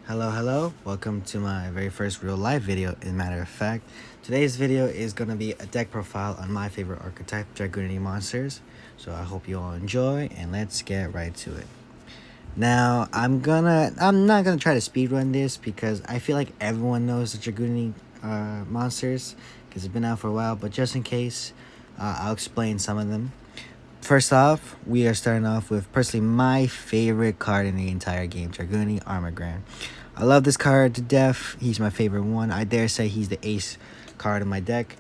Hello. Welcome to my very first real life video, as a matter of fact. Today's video is going to be a deck profile on my favorite archetype, Dragunity monsters. So I hope you all enjoy, and let's get right to it. Now, I'm not gonna try to speedrun this because I feel like everyone knows the Dragunity monsters because it's been out for a while, but just in case, I'll explain some of them. First off, we are starting off with personally my favorite card in the entire game, Dragunity Armor Grand. I love this card to death. He's my favorite one. I dare say he's the ace card in my deck.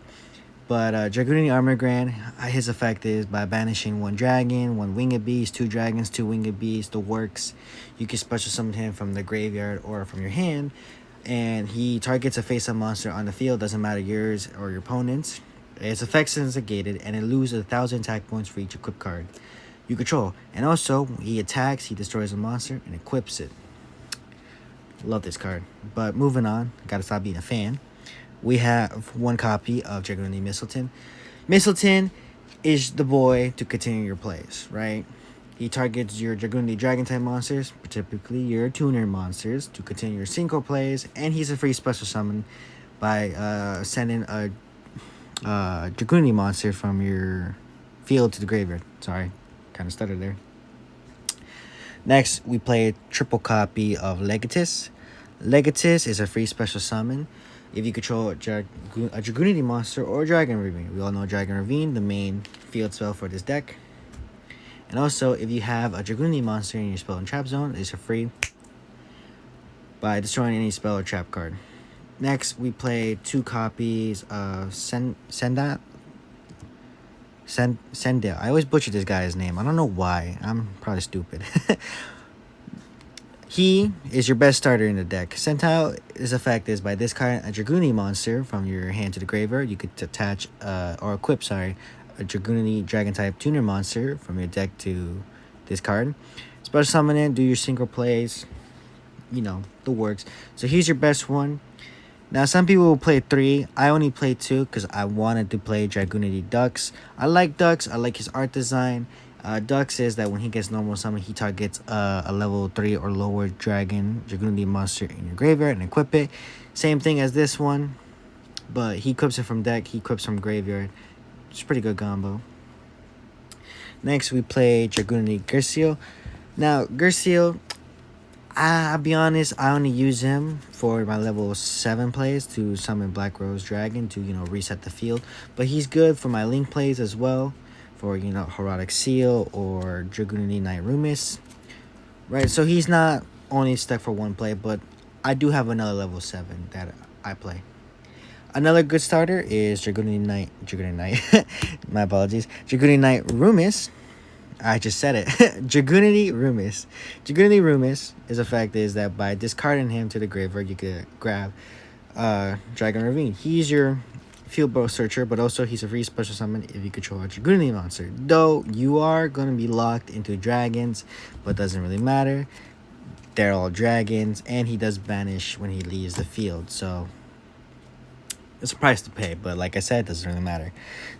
But Dragunity Armor Grand, his effect is by banishing one dragon, one winged beast, two dragons, two winged beasts, the works. You can special summon him from the graveyard or from your hand. And he targets a face-up monster on the field, doesn't matter yours or your opponent's. Its effect is negated, and it loses 1,000 attack points for each equipped card you control. And also, he attacks, he destroys a monster, and equips it. Love this card. But moving on, gotta stop being a fan. We have one copy of Dragunity Mistletoe. Mistletoe is the boy to continue your plays, right? He targets your Dragunity Dragon-type monsters, typically your tuner monsters, to continue your synchro plays, and he's a free special summon by sending a Dragunity monster from your field to the graveyard. Sorry, kind of stuttered there. Next, we play a triple copy of Legatus. Legatus is a free special summon if you control a Dragunity monster or Dragon Ravine. We all know Dragon Ravine, the main field spell for this deck. And also, if you have a Dragunity monster in your spell and trap zone, it's a free by destroying any spell or trap card. Next, we play two copies of Sendale. I always butcher this guy's name. I don't know why. I'm probably stupid. He is your best starter in the deck. Sendale, his effect is by discarding a Dragunity monster from your hand to the graveyard. You could attach or equip, a Dragunity Dragon-type tuner monster from your deck to this card. Special summon it, do your synchro plays. You know, the works. So he's your best one. Now, some people will play 3. I only play 2 because I wanted to play Dragunity Dux. I like Dux. I like his art design. Dux is that when he gets normal summon, he targets a level 3 or lower Dragunity monster in your graveyard and equip it. Same thing as this one, but he equips it from deck. He equips from graveyard. It's a pretty good combo. Next, we play Dragunity Gerseal. Now, Gerseal, I'll be honest, I only use him for my level 7 plays to summon Black Rose Dragon to, reset the field. But he's good for my link plays as well, for, Herodic Seal or Dragunity Knight Rumis. Right, so he's not only stuck for one play, but I do have another level 7 that I play. Another good starter is Dragunity Knight, my apologies, Dragunity Knight Rumis. I just said it. Dragunity Rumis. Dragunity Rumis, his effect is that by discarding him to the graveyard, you could grab Dragon Ravine. He's your field bow searcher, but also he's a free special summon if you control a Dragunity monster. Though you are going to be locked into dragons, but doesn't really matter. They're all dragons, and he does banish when he leaves the field, so it's a price to pay, but like I said, it doesn't really matter.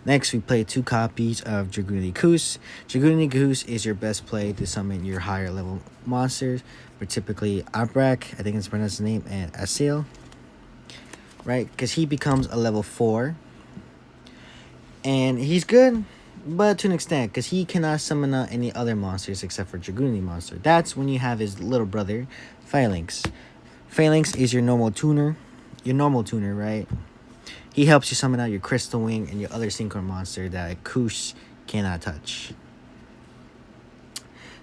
Next, we play 2 copies of Dragunity Goose. Dragunity Goose is your best play to summon your higher level monsters, but typically Abrak, I think it's pronounced his name, and Asil. Right? Because he becomes a level 4. And he's good, but to an extent, because he cannot summon out any other monsters except for Dragunity monster. That's when you have his little brother, Phalanx. Phalanx is your normal tuner, right? He helps you summon out your Crystal Wing and your other synchro monster that Kush cannot touch.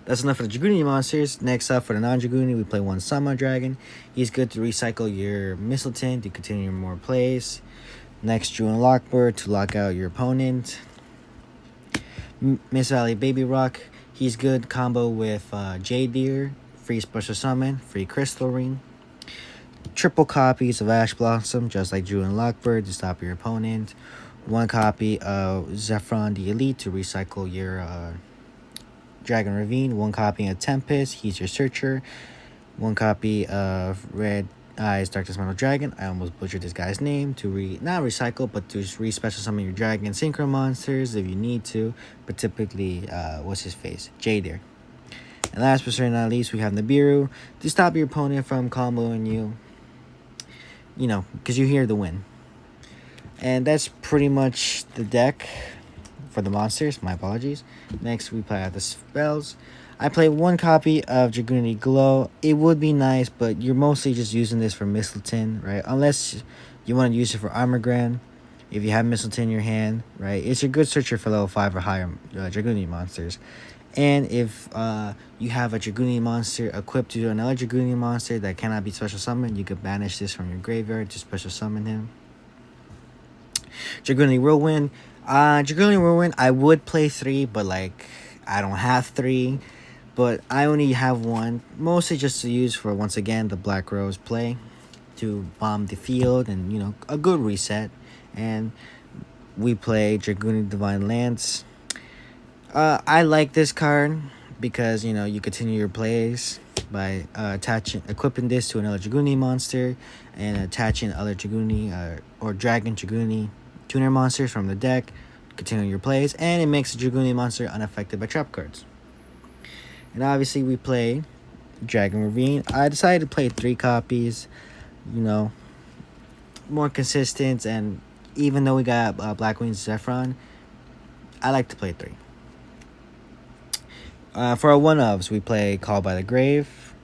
That's enough for the Dragunity monsters. Next up, for the non-Dragunity, we play 1 Sama Dragon. He's good to recycle your Mistletoe to continue more plays. Next, Druin Lockbird to lock out your opponent. Miss Valley Baby Rock. He's good combo with Jade Deer, free special summon, free Crystal Ring. Triple copies of Ash Blossom, just like Druin Lockbird, to stop your opponent. 1 copy of Zephyron the Elite to recycle your Dragon Ravine. 1 copy of Tempest, he's your searcher. 1 copy of Red Eyes Darkness Metal Dragon. I almost butchered this guy's name. To not recycle, but to re-special summon your dragon synchro monsters if you need to. But typically, what's his face? Jader. And last but certainly not least, we have Nibiru to stop your opponent from comboing you. You know, because you hear the win. And that's pretty much the deck for the monsters. My apologies. Next, we play out the spells. I play one copy of Dragunity Glow. It would be nice, but you're mostly just using this for Mistleton, right? Unless you want to use it for Armor Grand. If you have Mistleton in your hand, right? It's a good searcher for level 5 or higher Dragunity monsters. And if you have a Dragunity monster equipped to another Dragunity monster that cannot be special summoned, you could banish this from your graveyard to special summon him. Dragunity Whirlwind. Dragunity Whirlwind, I would play 3, but like I don't have 3. But I only have 1, mostly just to use for, once again, the Black Rose play to bomb the field and, you know, a good reset. And we play Dragunity Divine Lance. I like this card because, you know, you continue your plays by equipping this to another Dragunity monster and attaching other Dragunity or Dragon Dragunity tuner monsters from the deck, continue your plays, and it makes the Dragunity monster unaffected by trap cards. And obviously we play Dragon Ravine. I decided to play 3 copies, you know, more consistent, and even though we got Black Wings Zephyron, I like to play 3. For our one-ofs, we play Call by the Grave,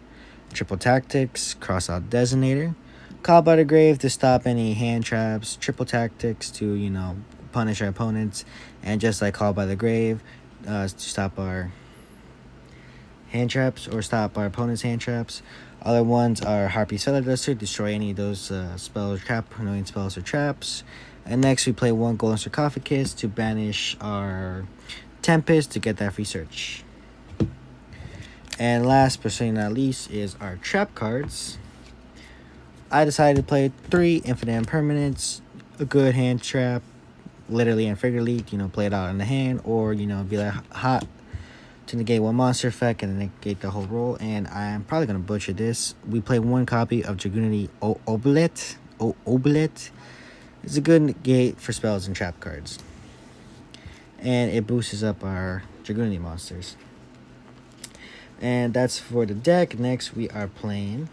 Triple Tactics, Crossout Designator, Call by the Grave to stop any hand traps, Triple Tactics to, you know, punish our opponents, and just like Call by the Grave, to stop our hand traps or stop our opponent's hand traps. Other ones are Harpy Cellar Duster, destroy any of those spells, annoying spells or traps. And next we play 1 Golden Sarcophagus to banish our Tempest to get that free search. And last but certainly not least is our trap cards. I decided to play 3 Infinite Impermanents, a good hand trap, literally and figuratively, you know, play it out in the hand, or, you know, be like hot to negate 1 monster effect and negate the whole roll. And I'm probably going to butcher this. We play 1 copy of Dragunity Oblet. It's a good negate for spells and trap cards. And it boosts up our Dragunity monsters. And that's for the deck. Next, we are playing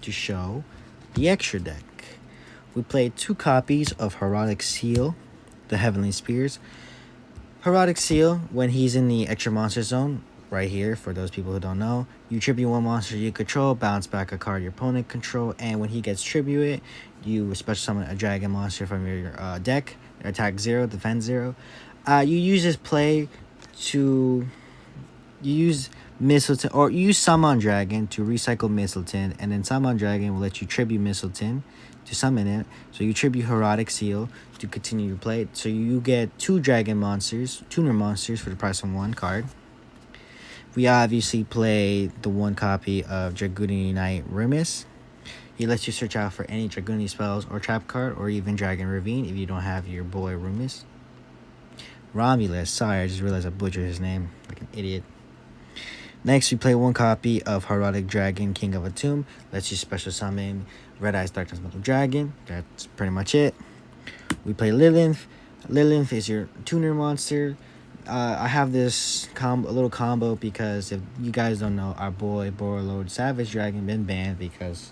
to show the extra deck. We played 2 copies of Herodic Seal, the Heavenly Spears. Herodic Seal, when he's in the extra monster zone, right here, for those people who don't know, you tribute 1 monster you control, bounce back a card your opponent control, and when he gets tributed, you special summon a dragon monster from your deck, attack 0, defend 0. You use this play to... You use Mistleton, or you use Summon Dragon to recycle Mistleton, and then Summon Dragon will let you tribute Mistleton to summon it. So you tribute Herodic Seal to continue your play. So you get 2 dragon monsters, tuner monsters for the price of 1 card. We obviously play the 1 copy of Dragunity Knight Rumis. He lets you search out for any Dragunity spells or trap card, or even Dragon Ravine if you don't have your boy Rumis. Romulus, sorry, I just realized I butchered his name like an idiot. Next, we play 1 copy of Herodic Dragon, King of a Tomb. Lets you special summon Red Eyes Darkness Metal Dragon. That's pretty much it. We play Lilith. Lilith is your tuner monster. I have this a little combo because if you guys don't know, our boy Borlord Savage Dragon been banned because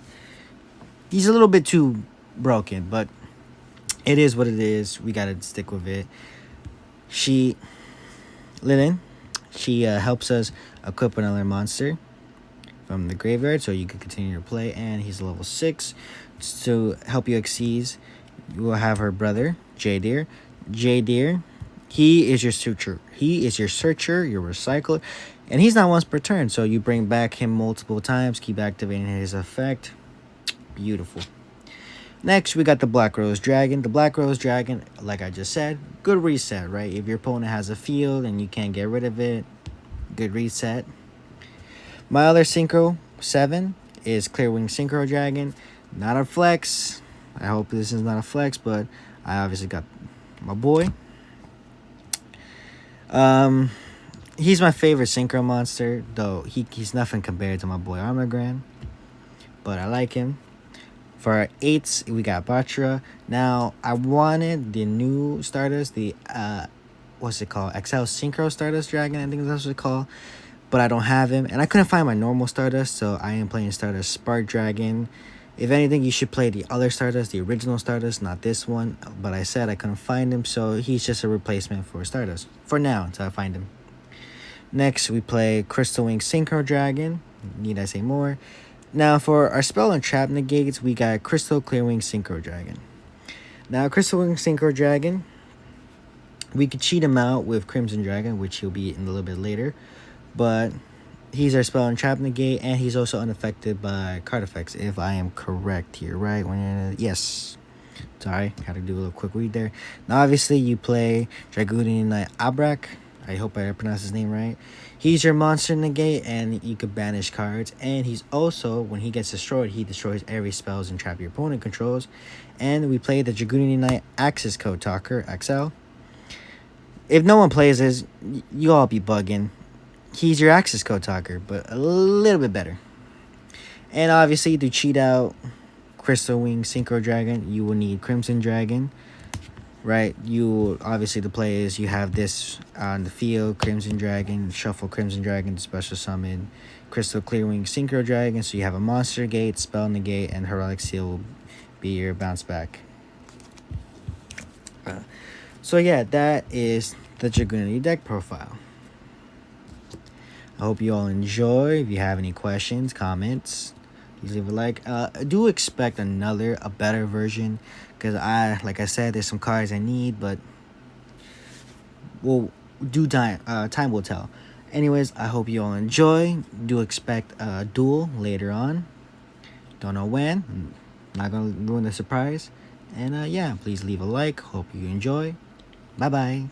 he's a little bit too broken, but it is what it is. We gotta stick with it. Lilith, she helps us equip another monster from the graveyard so you can continue your play, and he's level 6. To help you exceed, you will have her brother, J-Deer. J-Deer, he is your searcher. He is your searcher, your recycler, and he's not once per turn, so you bring back him multiple times, keep activating his effect. Beautiful. Next, we got the Black Rose Dragon. The Black Rose Dragon, like I just said, good reset, right? If your opponent has a field and you can't get rid of it, good reset. My other Synchro 7 is Clearwing Synchro Dragon. Not a flex. I hope this is not a flex, but I obviously got my boy. He's my favorite Synchro monster, though he's nothing compared to my boy Armor Grand, but I like him. For our 8s, we got Batra. Now, I wanted the new Stardust, the what's it called? XL Synchro Stardust Dragon, I think that's what it's called. but I don't have him. And I couldn't find my normal Stardust, so I am playing Stardust Spark Dragon. If anything, you should play the other Stardust, the original Stardust, not this one. But I said I couldn't find him, so he's just a replacement for Stardust. For now, until I find him. Next, we play Crystal Wing Synchro Dragon. Need I say more? Now, for our spell and trap negates, we got Crystal Clearwing Synchro Dragon. Now, Crystal Wing Synchro Dragon, we could cheat him out with Crimson Dragon, which he'll be in a little bit later. But he's our spell and trap negate, and he's also unaffected by card effects, if I am correct here, right? Yes. Sorry, had to do a little quick read there. Now, obviously, you play Dragunity Knight Abrak. I hope I pronounced his name right. He's your monster negate, and you could banish cards. And he's also, when he gets destroyed, he destroys every spells and trap your opponent controls. And we play the Dragunity Knight Axis Code Talker, XL. If no one plays this, you all be bugging. He's your Axis Code Talker, but a little bit better. And obviously, to cheat out Crystal Wing Synchro Dragon, you will need Crimson Dragon. Right, you obviously the play is you have this on the field, Crimson Dragon, shuffle Crimson Dragon, special summon Crystal Clearwing Synchro Dragon, so you have a monster gate, spell negate, and Heroic Seal will be your bounce back. So yeah, that is the Dragunity deck profile. I hope you all enjoy. If you have any questions, comments, please leave a like. I do expect a better version, because like I said, there's some cards I need, but we'll do time will tell. Anyways, I hope you all enjoy. Do expect a duel later on. Don't know when. I'm not gonna ruin the surprise. And yeah, please leave a like. Hope you enjoy. Bye bye.